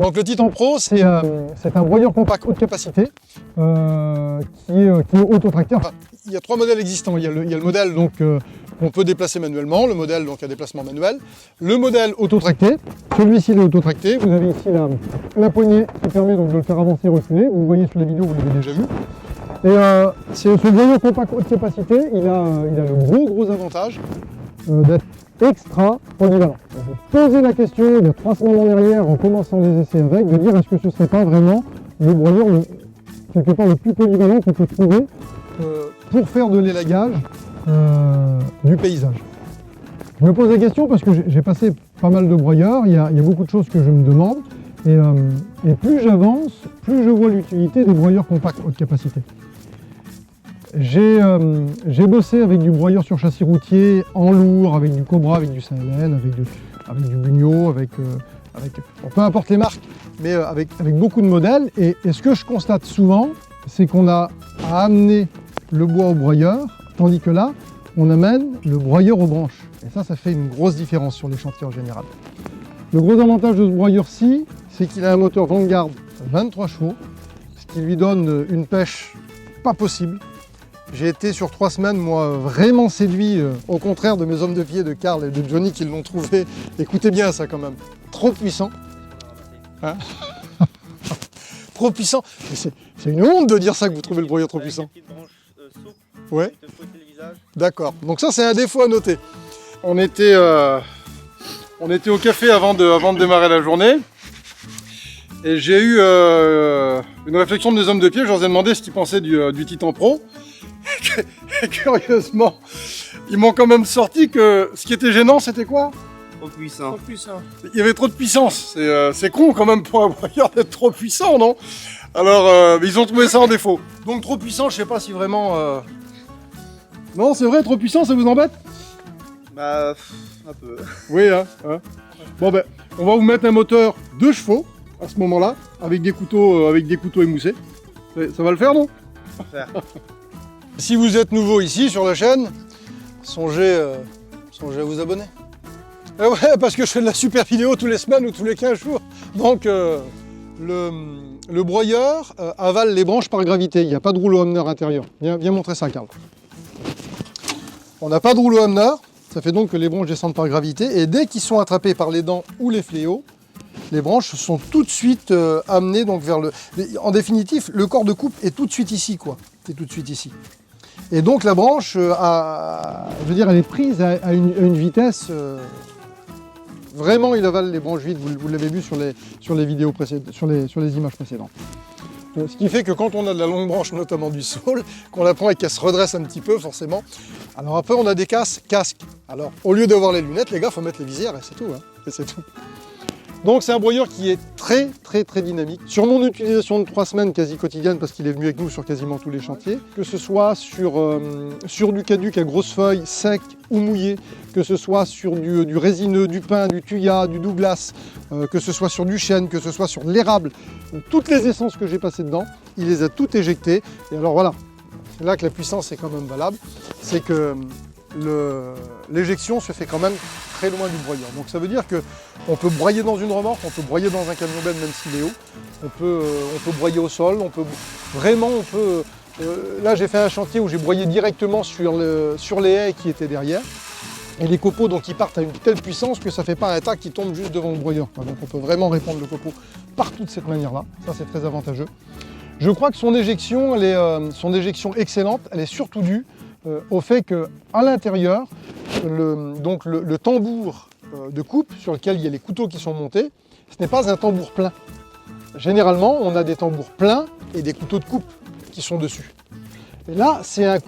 Donc le Titan Pro, c'est un broyeur compact haute capacité qui est autotracté. Enfin, il y a 3 modèles existants. Il y a le modèle donc qu'on peut déplacer manuellement, le modèle donc à déplacement manuel, le modèle autotracté. Celui-ci il est autotracté. Vous avez ici la poignée qui permet donc de le faire avancer et reculer. Vous voyez sur la vidéo, vous l'avez déjà vu. Et ce broyeur compact haute capacité, il a le gros avantage d'être extra polyvalent. Vous posez la question il y a 3 semaines en arrière en commençant les essais avec, de dire est-ce que ce serait pas vraiment le broyeur quelque part le plus polyvalent qu'on peut trouver pour faire de l'élagage du paysage. Je me pose la question parce que j'ai passé pas mal de broyeurs, il y a beaucoup de choses que je me demande et plus j'avance, plus je vois l'utilité des broyeurs compacts haute capacité. J'ai bossé avec du broyeur sur châssis routier en lourd, avec du Cobra, avec du CLN, avec du Bugno, bon, peu importe les marques, mais avec beaucoup de modèles. Et ce que je constate souvent, c'est qu'on a à amener le bois au broyeur, tandis que là, on amène le broyeur aux branches. Et ça fait une grosse différence sur les chantiers en général. Le gros avantage de ce broyeur-ci, c'est qu'il a un moteur Vanguard 23 chevaux, ce qui lui donne une pêche pas possible. J'ai été sur 3 semaines, moi, vraiment séduit, au contraire de mes hommes de pied, de Karl et de Johnny qui l'ont trouvé. Écoutez bien ça quand même, trop puissant. Hein? Trop puissant. C'est une honte de dire ça que vous trouvez le broyeur trop puissant. Ouais. D'accord, donc ça c'est un défaut à noter. On était au café avant de démarrer la journée. Et j'ai eu une réflexion de mes hommes de pied, je leur ai demandé ce qu'ils pensaient du Titan Pro. Et curieusement, ils m'ont quand même sorti que ce qui était gênant, c'était quoi? Trop puissant. Trop puissant. Il y avait trop de puissance. C'est con quand même pour un broyeur d'être trop puissant, non? Alors, ils ont trouvé ça en défaut. Donc trop puissant, je sais pas si vraiment... Non, c'est vrai, trop puissant, ça vous embête? Bah, un peu. Oui, hein. Bon ben, on va vous mettre un moteur 2 chevaux, à ce moment-là, avec des couteaux émoussés. Ça va le faire, non? Faire. Si vous êtes nouveau ici sur la chaîne, songez à vous abonner. Et ouais, parce que je fais de la super vidéo tous les semaines ou tous les 15 jours. Donc le broyeur avale les branches par gravité. Il n'y a pas de rouleau Hamner intérieur. Viens montrer ça, Karl. On n'a pas de rouleau Hamner. Ça fait donc que les branches descendent par gravité. Et dès qu'ils sont attrapés par les dents ou les fléaux, les branches sont tout de suite amenées donc vers le... En définitive, le corps de coupe est tout de suite ici, quoi. C'est tout de suite ici. Et donc la branche, je veux dire, elle est prise à une vitesse... Vraiment, il avale les branches vides, vous l'avez vu sur les vidéos précédentes, sur les images précédentes. Ce qui fait que quand on a de la longue branche, notamment du saule, qu'on la prend et qu'elle se redresse un petit peu, forcément. Alors après, on a des casques. Alors, au lieu d'avoir les lunettes, les gars, il faut mettre les visières et c'est tout. Hein. Et c'est tout. Donc c'est un broyeur qui est très dynamique. Sur mon utilisation de 3 semaines quasi quotidienne, parce qu'il est venu avec nous sur quasiment tous les chantiers, que ce soit sur du caduc à grosses feuilles, sec ou mouillé, que ce soit sur du résineux, du pin, du thuya, du Douglas, que ce soit sur du chêne, que ce soit sur de l'érable, toutes les essences que j'ai passées dedans, il les a toutes éjectées. Et alors voilà, c'est là que la puissance est quand même valable, c'est que l'éjection se fait quand même très loin du broyeur. Donc ça veut dire qu'on peut broyer dans une remorque, on peut broyer dans un camion benne même s'il est haut, on peut broyer au sol, là j'ai fait un chantier où j'ai broyé directement sur les haies qui étaient derrière. Et les copeaux donc ils partent à une telle puissance que ça ne fait pas un tas qui tombe juste devant le broyeur. Donc on peut vraiment répandre le copeau partout de cette manière-là. Ça c'est très avantageux. Je crois que son éjection excellente, elle est surtout due au fait qu'à l'intérieur, le tambour de coupe sur lequel il y a les couteaux qui sont montés, ce n'est pas un tambour plein. Généralement, on a des tambours pleins et des couteaux de coupe qui sont dessus. Et là, c'est un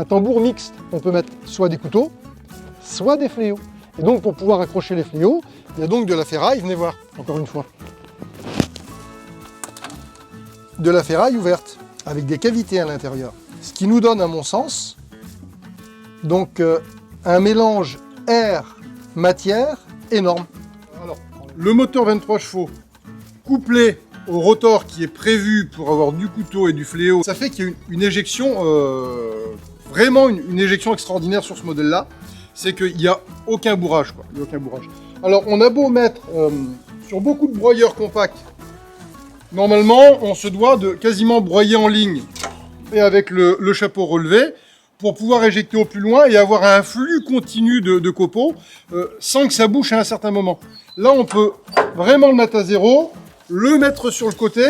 tambour mixte. On peut mettre soit des couteaux, soit des fléaux. Et donc, pour pouvoir accrocher les fléaux, il y a donc de la ferraille, venez voir, encore une fois. De la ferraille ouverte, avec des cavités à l'intérieur. Ce qui nous donne, à mon sens, donc un mélange air-matière énorme. Alors, le moteur 23 chevaux, couplé au rotor qui est prévu pour avoir du couteau et du fléau, ça fait qu'il y a une éjection, vraiment une éjection extraordinaire sur ce modèle-là. C'est qu'il n'y a aucun bourrage, quoi. Il n'y a aucun bourrage. Alors, on a beau mettre sur beaucoup de broyeurs compacts, normalement, on se doit de quasiment broyer en ligne et avec le chapeau relevé pour pouvoir éjecter au plus loin et avoir un flux continu de copeaux sans que ça bouche à un certain moment. Là, on peut vraiment le mettre à zéro, le mettre sur le côté.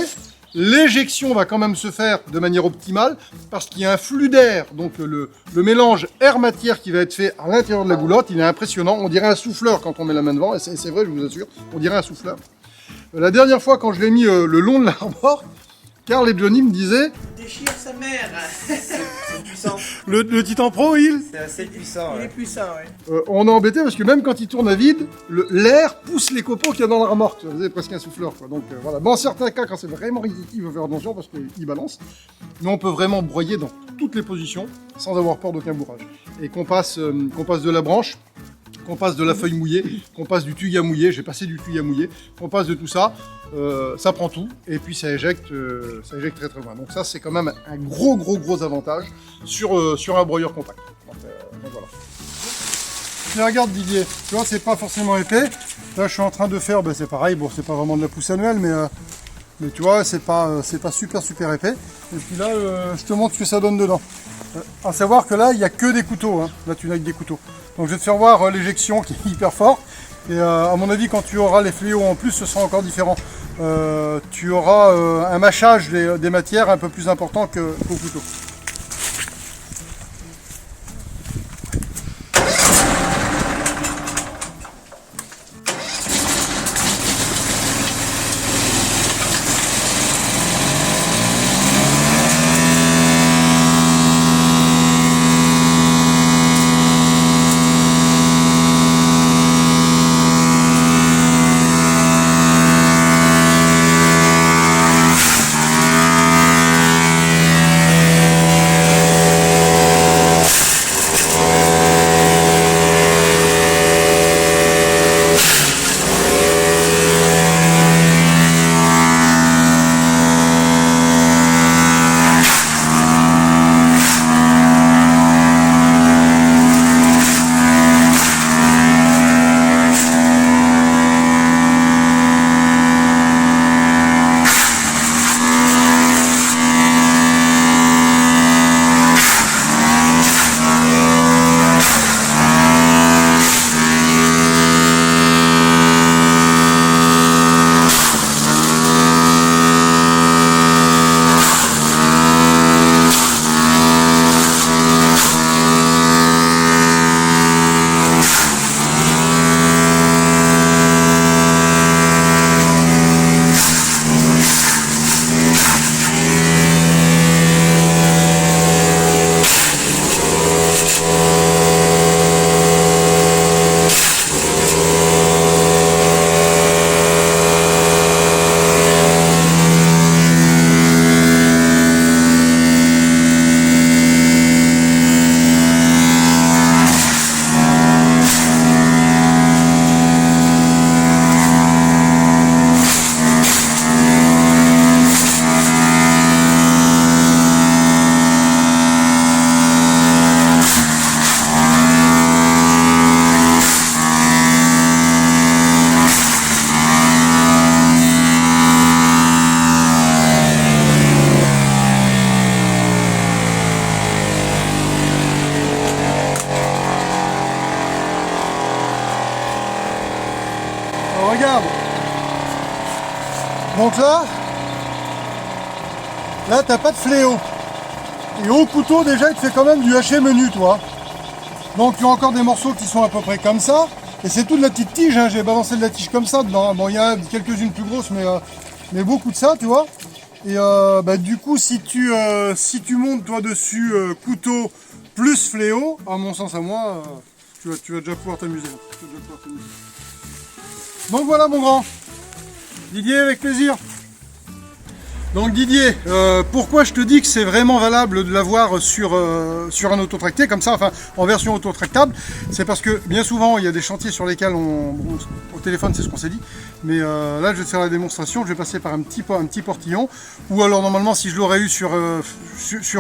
L'éjection va quand même se faire de manière optimale parce qu'il y a un flux d'air, donc le mélange air-matière qui va être fait à l'intérieur de la goulotte, il est impressionnant. On dirait un souffleur quand on met la main devant, et c'est vrai, je vous assure, on dirait un souffleur. La dernière fois, quand je l'ai mis le long de l'arbre, Carl et Johnny me disaient... Déchire sa mère. C'est puissant. Le Titan Pro, C'est assez puissant. Il est puissant, ouais. on est embêté parce que même quand il tourne à vide, l'air pousse les copeaux qu'il y a dans la remorque. Ça faisait presque un souffleur, quoi. Donc voilà. Dans certains cas, quand c'est vraiment risqué, il faut faire attention parce qu'il balance. Mais on peut vraiment broyer dans toutes les positions sans avoir peur d'aucun bourrage. Et qu'on passe de la branche, qu'on passe de la feuille mouillée, qu'on passe du tuyau mouillé, j'ai passé du tuyau mouillé, qu'on passe de tout ça, ça prend tout, et puis ça éjecte très très loin. Donc ça, c'est quand même un gros avantage sur un broyeur compact. Donc voilà. Tiens, regarde Didier, tu vois, c'est pas forcément épais. Là, je suis en train de faire, ben, c'est pareil, bon, c'est pas vraiment de la pousse annuelle, mais tu vois, c'est pas super épais. Et puis là, je te montre ce que ça donne dedans. À savoir que là, il n'y a que des couteaux, hein. Là, tu n'as que des couteaux. Donc je vais te faire voir l'éjection qui est hyper fort. Et à mon avis, quand tu auras les fléaux en plus, ce sera encore différent. Tu auras un mâchage des matières un peu plus important qu'au couteau. Regarde. Donc là, t'as pas de fléau. Et au couteau, déjà, il te fait quand même du haché menu, toi. Donc il y a encore des morceaux qui sont à peu près comme ça. Et c'est toute la petite tige, hein. J'ai balancé de la tige comme ça dedans. Bon, il y a quelques-unes plus grosses, mais beaucoup de ça, tu vois. Et du coup, si tu montes toi dessus couteau plus fléau, à mon sens à moi, tu vas déjà pouvoir t'amuser. Donc voilà mon grand. Didier, avec plaisir. Donc Didier, pourquoi je te dis que c'est vraiment valable de l'avoir sur un autotracté comme ça, enfin en version autotractable, c'est parce que bien souvent il y a des chantiers sur lesquels au téléphone c'est ce qu'on s'est dit, mais là je vais te faire la démonstration, je vais passer par un petit portillon, ou alors normalement si je l'aurais eu sur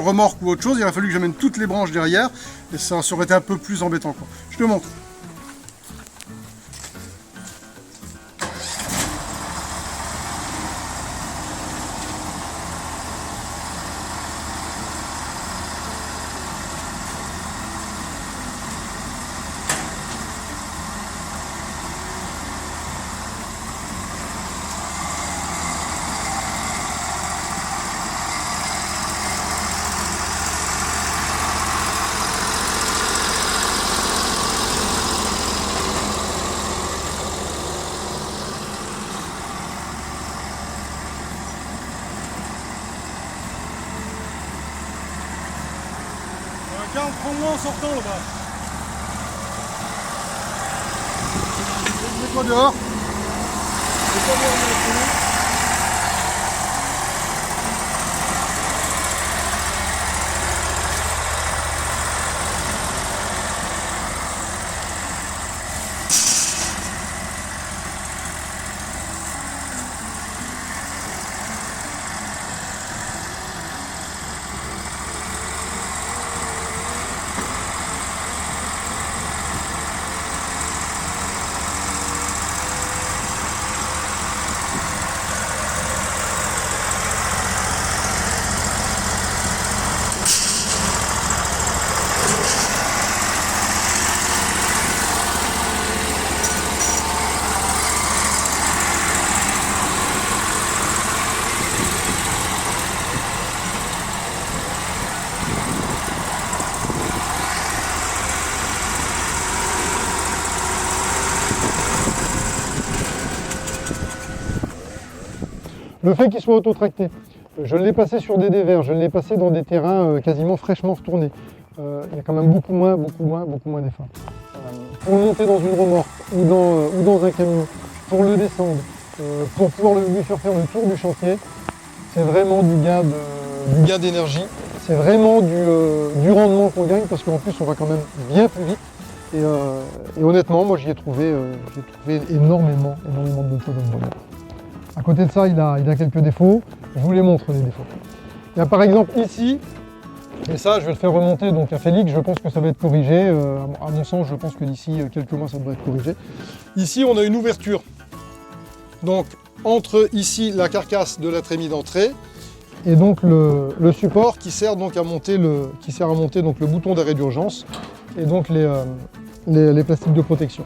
remorque ou autre chose, il aurait fallu que j'amène toutes les branches derrière, et ça aurait été un peu plus embêtant, quoi. Je te montre. Carl, prends-moi en sortant là-bas. Mets-toi dehors. Mets-toi dehors directement. Le fait qu'il soit auto-tracté, je l'ai passé sur des dévers, je l'ai passé dans des terrains quasiment fraîchement retournés. Il y a quand même beaucoup moins d'efforts. Pour le monter dans une remorque ou dans un camion, pour le descendre, pour pouvoir lui faire le tour du chantier, c'est vraiment du gain d'énergie, c'est vraiment du rendement qu'on gagne parce qu'en plus on va quand même bien plus vite. Et honnêtement, moi j'y ai trouvé énormément de bonnes choses dans le modèle. À côté de ça, il a quelques défauts. Je vous les montre, les défauts. Il y a par exemple ici, et ça je vais le faire remonter donc à Félix, je pense que ça va être corrigé. À mon sens, je pense que d'ici quelques mois, ça devrait être corrigé. Ici, on a une ouverture. Donc, entre ici, la carcasse de la trémie d'entrée, et donc le support qui sert donc à monter le bouton d'arrêt d'urgence, et donc les plastiques de protection.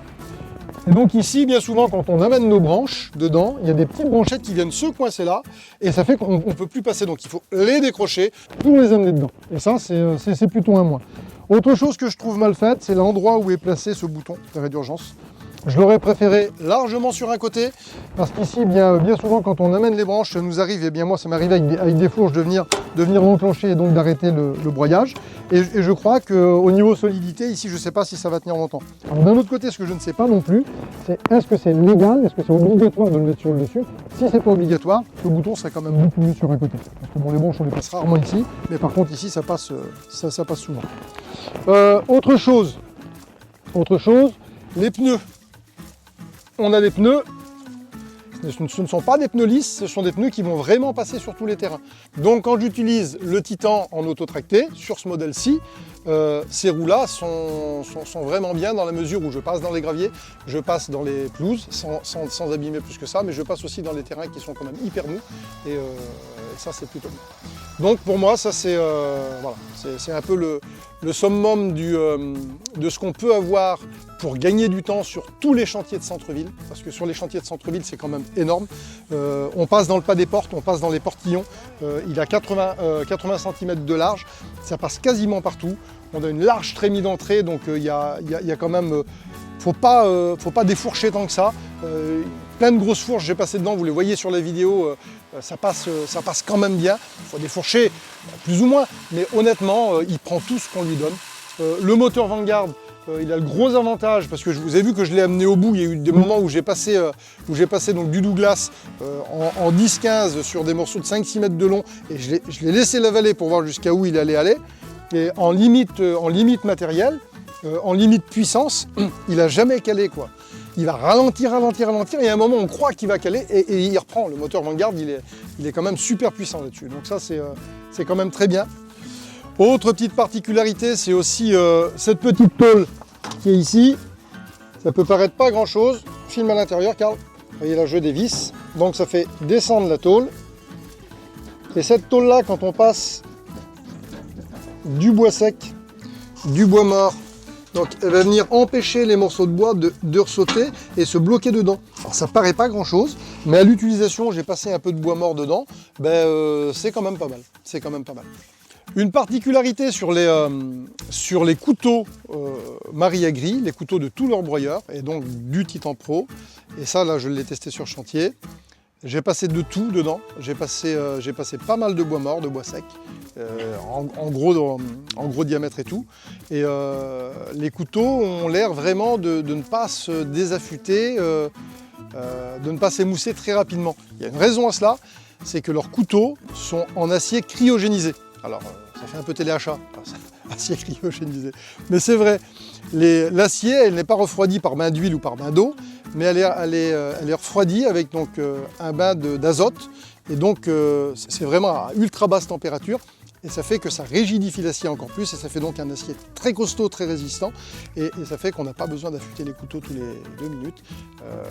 Et donc ici, bien souvent, quand on amène nos branches dedans, il y a des petites branchettes qui viennent se coincer là, et ça fait qu'on ne peut plus passer. Donc il faut les décrocher pour les amener dedans. Et ça, c'est plutôt un moins. Autre chose que je trouve mal faite, c'est l'endroit où est placé ce bouton d'arrêt d'urgence. Je l'aurais préféré largement sur un côté, parce qu'ici, bien souvent, quand on amène les branches, ça nous arrive, et bien moi, ça m'arrivait avec des fourches de venir l'enclencher et donc d'arrêter le broyage. Et je crois qu'au niveau solidité, ici, je ne sais pas si ça va tenir longtemps. Alors d'un autre côté, ce que je ne sais pas non plus, c'est est-ce que c'est légal, est-ce que c'est obligatoire de le mettre sur le dessus? Si c'est pas obligatoire, le bouton serait quand même beaucoup mieux sur un côté. Parce que bon, les branches, on les passe rarement ici, mais par contre, ici, ça passe souvent. Autre chose, les pneus. On a des pneus, ce ne sont pas des pneus lisses, ce sont des pneus qui vont vraiment passer sur tous les terrains. Donc quand j'utilise le Titan en auto-tracté, sur ce modèle-ci, ces roues-là sont vraiment bien dans la mesure où je passe dans les graviers, je passe dans les pelouses, sans abîmer plus que ça, mais je passe aussi dans les terrains qui sont quand même hyper mous, et ça c'est plutôt bien. Donc pour moi, ça c'est voilà, c'est un peu le summum de ce qu'on peut avoir pour gagner du temps sur tous les chantiers de centre-ville, parce que sur les chantiers de centre-ville, c'est quand même énorme. On passe dans le pas des portes, on passe dans les portillons, il a 80 cm de large, ça passe quasiment partout. On a une large trémie d'entrée, donc il y a quand même... faut pas défourcher tant que ça. Plein de grosses fourches, j'ai passé dedans, vous les voyez sur la vidéo, ça passe quand même bien. Il faut défourcher plus ou moins, mais honnêtement, il prend tout ce qu'on lui donne. Le moteur Vanguard, il a le gros avantage, parce que je vous ai vu que je l'ai amené au bout, il y a eu des moments où j'ai passé donc du Douglas en 10-15 sur des morceaux de 5-6 mètres de long, et je l'ai laissé lavaler pour voir jusqu'à où il allait aller. Et en limite matérielle, en limite puissance, il n'a jamais calé quoi. Il va ralentir, et à un moment on croit qu'il va caler et il reprend. Le moteur Vanguard, il est quand même super puissant là-dessus. Donc ça c'est quand même très bien. Autre petite particularité, c'est aussi cette petite tôle qui est ici. Ça peut paraître pas grand chose. Filme à l'intérieur, Carl. Vous voyez là, je dévisse. Donc ça fait descendre la tôle. Et cette tôle là, quand on passe du bois sec, du bois mort, donc elle va venir empêcher les morceaux de bois de ressauter et se bloquer dedans. Alors ça paraît pas grand chose, mais à l'utilisation, j'ai passé un peu de bois mort dedans, c'est quand même pas mal. C'est quand même pas mal. Une particularité sur les couteaux Maria-Gris, les couteaux de tous leurs broyeurs, et donc du Titan Pro, et ça là je l'ai testé sur chantier, J'ai passé de tout dedans. J'ai passé pas mal de bois mort, de bois sec, en gros diamètre et tout. Et les couteaux ont l'air vraiment de ne pas se désaffûter, de ne pas s'émousser très rapidement. Il y a une raison à cela, c'est que leurs couteaux sont en acier cryogénisé. Alors, ça fait un peu téléachat, acier cryogénisé. Mais c'est vrai, l'acier, elle n'est pas refroidie par bain d'huile ou par bain d'eau, mais elle est refroidie avec donc, un bain d'azote. Et donc, c'est vraiment à ultra basse température. Et ça fait que ça rigidifie l'acier encore plus et ça fait donc un acier très costaud, très résistant et ça fait qu'on n'a pas besoin d'affûter les couteaux tous les 2 minutes.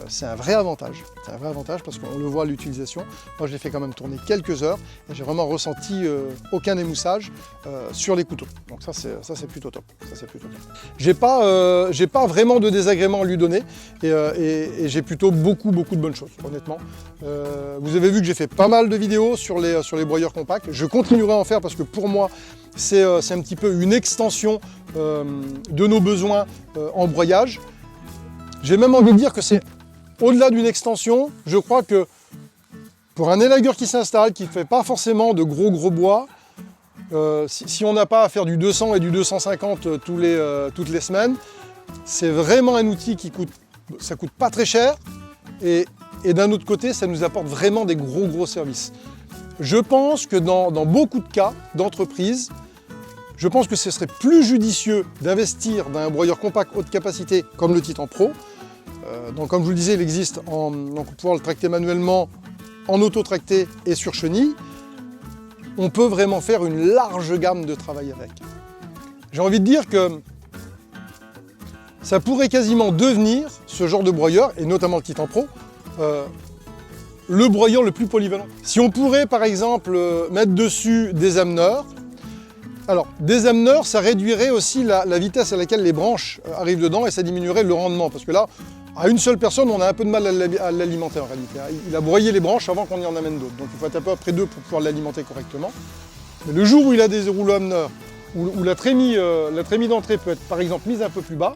C'est un vrai avantage. C'est un vrai avantage parce qu'on le voit à l'utilisation. Moi je l'ai fait quand même tourner quelques heures et j'ai vraiment ressenti aucun émoussage sur les couteaux. Donc ça c'est plutôt top. J'ai pas vraiment de désagréments à lui donner et j'ai plutôt beaucoup de bonnes choses, honnêtement. Vous avez vu que j'ai fait pas mal de vidéos sur les broyeurs compacts. Je continuerai à en faire parce que pour moi, c'est un petit peu une extension de nos besoins en broyage. J'ai même envie de dire que c'est au-delà d'une extension. Je crois que pour un élagueur qui s'installe, qui ne fait pas forcément de gros bois, si on n'a pas à faire du 200 et du 250 toutes les semaines, c'est vraiment un outil ça coûte pas très cher et d'un autre côté, ça nous apporte vraiment des gros services. Je pense que dans beaucoup de cas d'entreprise, je pense que ce serait plus judicieux d'investir dans un broyeur compact haute capacité comme le Titan Pro. Donc comme je vous le disais, il existe donc pour pouvoir le tracter manuellement, en auto-tracté et sur chenille. On peut vraiment faire une large gamme de travail avec. J'ai envie de dire que ça pourrait quasiment devenir ce genre de broyeur, et notamment le Titan Pro, le broyeur le plus polyvalent. Si on pourrait par exemple mettre dessus des ameneurs, alors des ameneurs ça réduirait aussi la vitesse à laquelle les branches arrivent dedans et ça diminuerait le rendement parce que là, à une seule personne on a un peu de mal à l'alimenter en réalité. Il a broyé les branches avant qu'on y en amène d'autres, donc il faut être un peu après deux pour pouvoir l'alimenter correctement. Mais le jour où il a des rouleaux ameneurs, où la trémie d'entrée peut être par exemple mise un peu plus bas,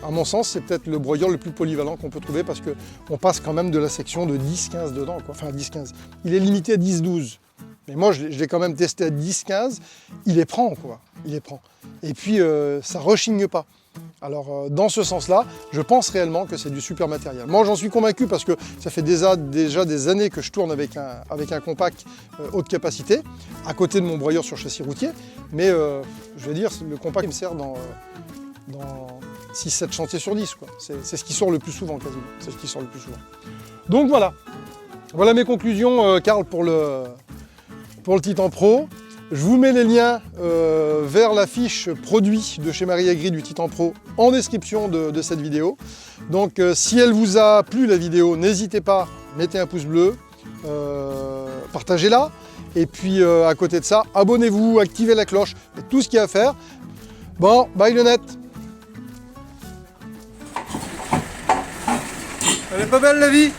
à mon sens, c'est peut-être le broyeur le plus polyvalent qu'on peut trouver parce qu'on passe quand même de la section de 10-15 dedans, quoi. Enfin 10-15. Il est limité à 10-12. Mais moi, je l'ai quand même testé à 10-15. Il les prend, quoi. Il les prend. Et puis, ça rechigne pas. Alors, dans ce sens-là, je pense réellement que c'est du super matériel. Moi, j'en suis convaincu parce que ça fait déjà des années que je tourne avec un compact haute capacité, à côté de mon broyeur sur châssis routier. Mais, je veux dire, le compact me sert dans 6-7 chantiers sur 10, quoi. C'est ce qui sort le plus souvent, quasiment. C'est ce qui sort le plus souvent. Donc voilà. Voilà mes conclusions, Karl, pour le Titan Pro. Je vous mets les liens vers la fiche produit de chez Marie Agri du Titan Pro en description de cette vidéo. Donc si elle vous a plu, la vidéo, n'hésitez pas, mettez un pouce bleu, partagez-la. Et puis à côté de ça, abonnez-vous, activez la cloche, tout ce qu'il y a à faire. Bon, bye le net. Elle est pas belle la vie.